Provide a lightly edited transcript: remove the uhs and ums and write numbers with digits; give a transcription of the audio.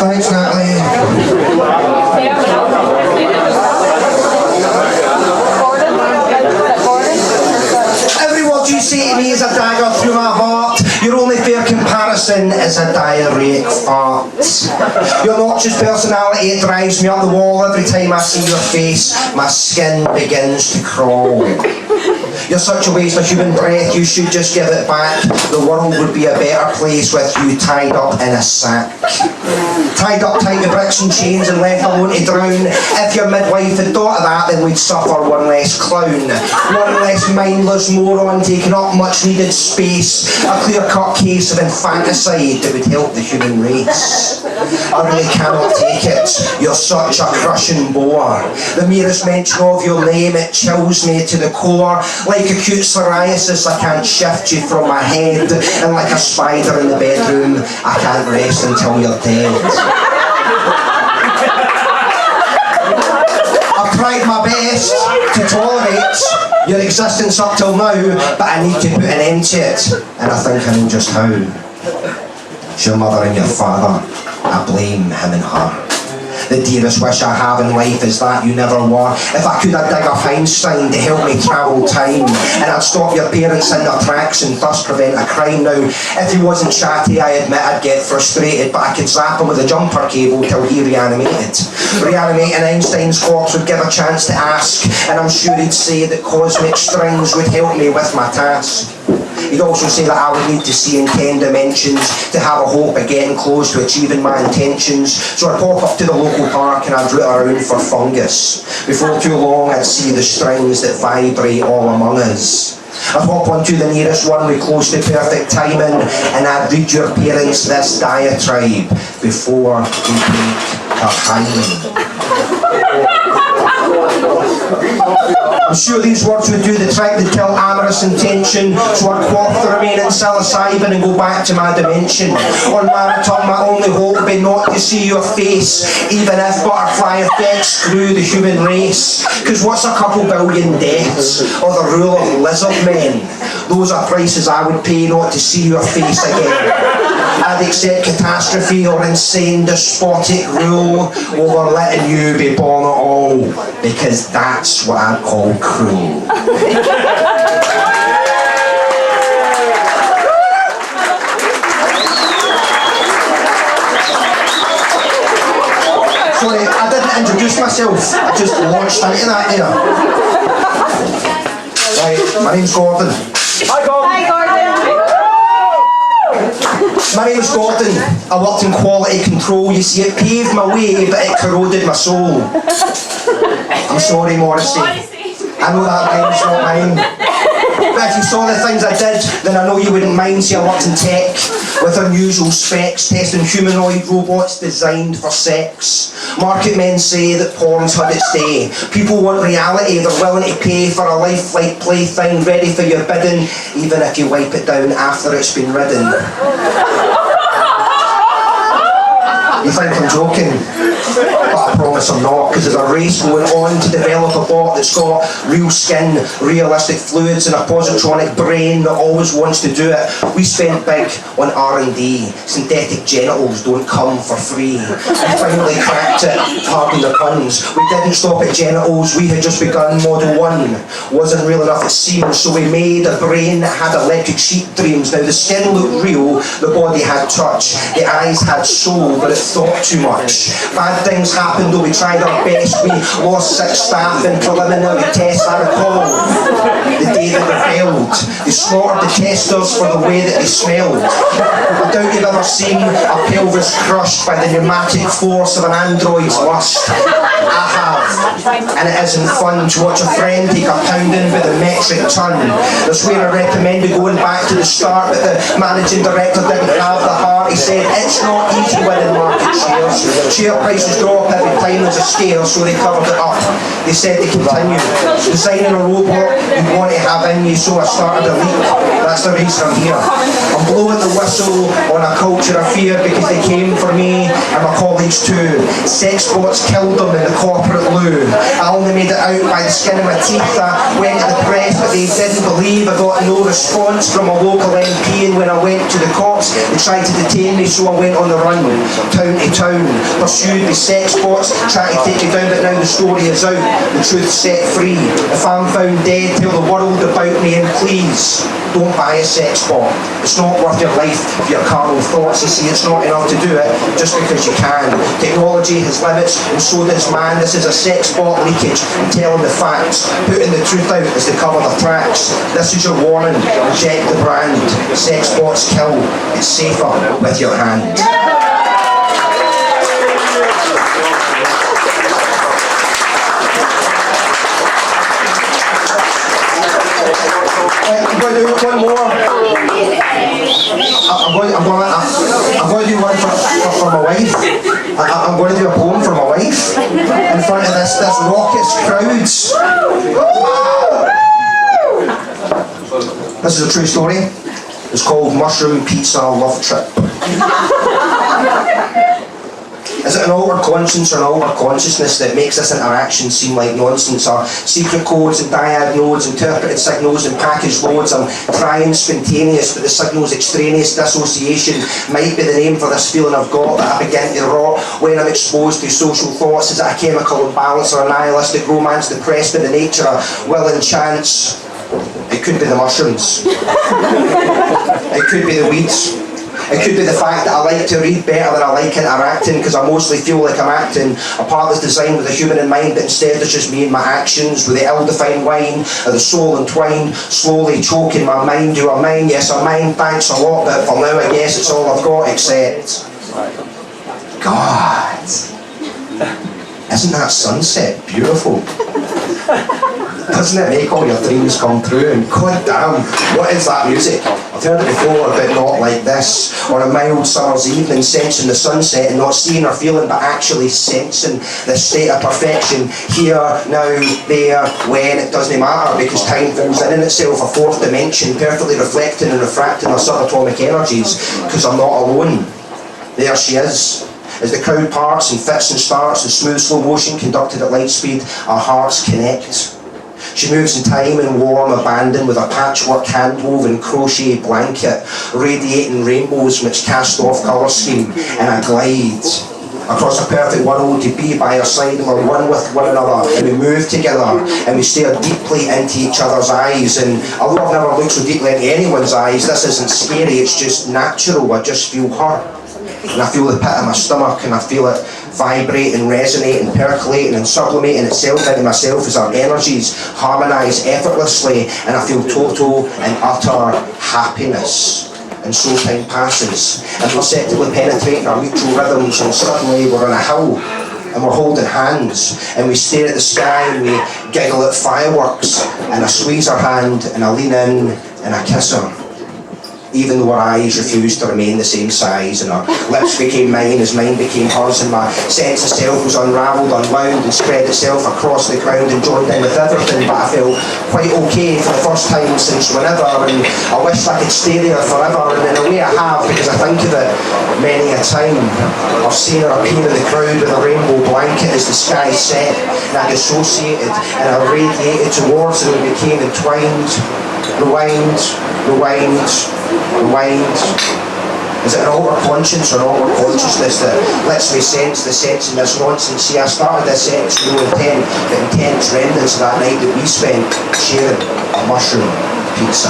Thanks, Natalie. Every word you say to me is a dagger through my heart. Your only fair comparison is a diarrheic fart. Your noxious personality, it drives me up the wall every time I see your face. My skin begins to crawl. You're such a waste of human breath, you should just give it back. The world would be a better place with you tied up in a sack. Tied up tight with bricks and chains and left alone to drown. If your midwife had thought of that, then we'd suffer one less clown. One less mindless moron taking up much needed space. A clear-cut case of infanticide that would help the human race. I really cannot take it. You're such a crushing bore. The merest mention of your name, it chills me to the core. Like acute psoriasis, I can't shift you from my head. And like a spider in the bedroom, I can't rest until you're dead. I've tried my best to tolerate your existence up till now, but I need to put an end to it. And I think I know just how. It's your mother and your father. I blame him and her. The dearest wish I have in life is that you never were. If I could, I'd dig up Einstein to help me travel time. And I'd stop your parents in their tracks and thus prevent a crime. Now, if he wasn't chatty, I admit I'd get frustrated, but I could zap him with a jumper cable till he reanimated. Reanimating Einstein's corpse would give a chance to ask, and I'm sure he'd say that cosmic strings would help me with my task. He'd also say that I would need to see in 10 dimensions to have a hope of getting close to achieving my intentions. So I'd pop up to the local park and I'd root around for fungus. Before too long I'd see the strings that vibrate all among us. I'd hop onto the nearest one with close to perfect timing, and I'd read your parents this diatribe before we break our timing. I'm sure these words would do the trick, they'd kill amorous intention. So I'd quaff the remaining psilocybin and go back to my dimension. On marathon, my only hope would be not to see your face, even if butterfly effects screw the human race. Cause what's a couple billion deaths, or the rule of lizard men? Those are prices I would pay not to see your face again. I'd accept catastrophe or insane despotic rule over letting you be born at all, because that's what I'd call cruel. Sorry, I didn't introduce myself, I just launched into that there. Right, my name's Gordon. Hi Gordon. Hi Gordon. My name's Gordon. I worked in quality control. You see, it paved my way, but it corroded my soul. I'm sorry, Morrissey. I know that line's not mine. But if you saw the things I did, then I know you wouldn't mind. See, I worked in tech with unusual specs, testing humanoid robots designed for sex. Market men say that porn's had its day. People want reality, they're willing to pay for a lifelike plaything ready for your bidding, even if you wipe it down after it's been ridden. You think I'm joking? But I promise I'm not, because there's a race going on to develop a bot that's got real skin, realistic fluids and a positronic brain that always wants to do it. We spent big on R&D. Synthetic genitals don't come for free. We finally cracked it, pardon the puns. We didn't stop at genitals, we had just begun Model 1. Wasn't real enough it seemed, so we made a brain that had electric sheep dreams. Now the skin looked real, the body had touch, the eyes had soul, but it thought too much. Bad things happened, though we tried our best. We lost 6 staff in preliminary tests, I recall. The day that they failed. They slaughtered the testers for the way that they smelled. I doubt you've ever seen a pelvis crushed by the pneumatic force of an android's lust. I have. And it isn't fun to watch a friend take a pounding with a metric ton. That's where I recommended going back to the start, but the managing director didn't have the heart. He said, it's not easy winning market shares. Share prices drop every time as a scare, so they covered it up. They said they continue. Designing a robot you want to have in you, so I started a leak. That's the reason I'm here. I'm blowing the whistle on a culture of fear because they came for me and my colleagues too. Sex bots killed them in the corporate loo. I only made it out by the skin of my teeth. I went to the press, but they didn't believe. I got no response from a local MP, and when I went to the cops, they tried to detain me, so I went on the run, town to town, pursued by sex bots, trying to take me down, but now the story is out, the truth set free. If I'm found dead, tell the world about me, and please, don't buy a sex bot. It's not worth your life for your carnal thoughts. You see, it's not enough to do it just because you can. Technology has limits, and so does man. This is a sex bot leakage. I'm telling the facts. Putting the truth out is to cover the tracks. This is your warning. Reject the brand. Sex bots kill. It's safer with your hand. I'm going to do one more. I'm going to do one for my wife. I'm going to do a poem for my wife in front of this raucous crowds. This is a true story. It's called Mushroom Pizza Love Trip. Is it an outward conscience or an outward consciousness that makes this interaction seem like nonsense? Or secret codes and dyad nodes, interpreted signals and packaged loads? I'm trying spontaneous, but the signal's extraneous. Dissociation might be the name for this feeling I've got that I begin to rot when I'm exposed to social thoughts. Is it a chemical imbalance or a nihilistic romance depressed by the nature of will and chance? It could be the mushrooms. It could be the weeds. It could be the fact that I like to read better than I like interacting, because I mostly feel like I'm acting a part that's designed with a human in mind, but instead it's just me and my actions with the ill-defined wine of the soul entwined, slowly choking my mind. Do I mind? Yes, I mind. Thanks a lot, but for now I guess it's all I've got, except God. Isn't that sunset beautiful? Doesn't it make all your dreams come true? And god damn, what is that music? I've heard it before, but not like this. On a mild summer's evening, sensing the sunset and not seeing or feeling, but actually sensing the state of perfection. Here, now, there, when, it doesn't matter, because time fills in itself a fourth dimension, perfectly reflecting and refracting our subatomic energies, because I'm not alone. There she is. As the crowd parts and fits and starts in smooth slow motion conducted at light speed, our hearts connect. She moves in time and warm abandon with a patchwork hand-woven crochet blanket, radiating rainbows which cast off colour scheme, and I glide across a perfect world to be by her side, and we're one with one another, and we move together, and we stare deeply into each other's eyes. And although I've never looked so deeply into anyone's eyes, this isn't scary, it's just natural. I just feel her. And I feel the pit of my stomach, and I feel it vibrate and resonate and percolate and sublimating itself into myself as our energies harmonise effortlessly, and I feel total and utter happiness. And so time passes, and perceptibly penetrating our mutual rhythms, and suddenly we're on a hill, and we're holding hands, and we stare at the sky, and we giggle at fireworks, and I squeeze her hand, and I lean in, and I kiss her. Even though her eyes refused to remain the same size, and her lips became mine as mine became hers, and my sense of self was unravelled, unwound, and spread itself across the ground and joined in with everything. But I felt quite okay for the first time since whenever, and I wished I could stay there forever, and in a way I have, because I think of it many a time. I've seen her appear in the crowd with a rainbow blanket as the sky set, and I dissociated, and I radiated towards her, and we became entwined. Rewind, rewind, rewind. Is it an outward conscience or an outward consciousness that lets me sense the sense in this nonsense? See, I started this sex with no intent, but intense remnants of that night that we spent sharing a mushroom pizza.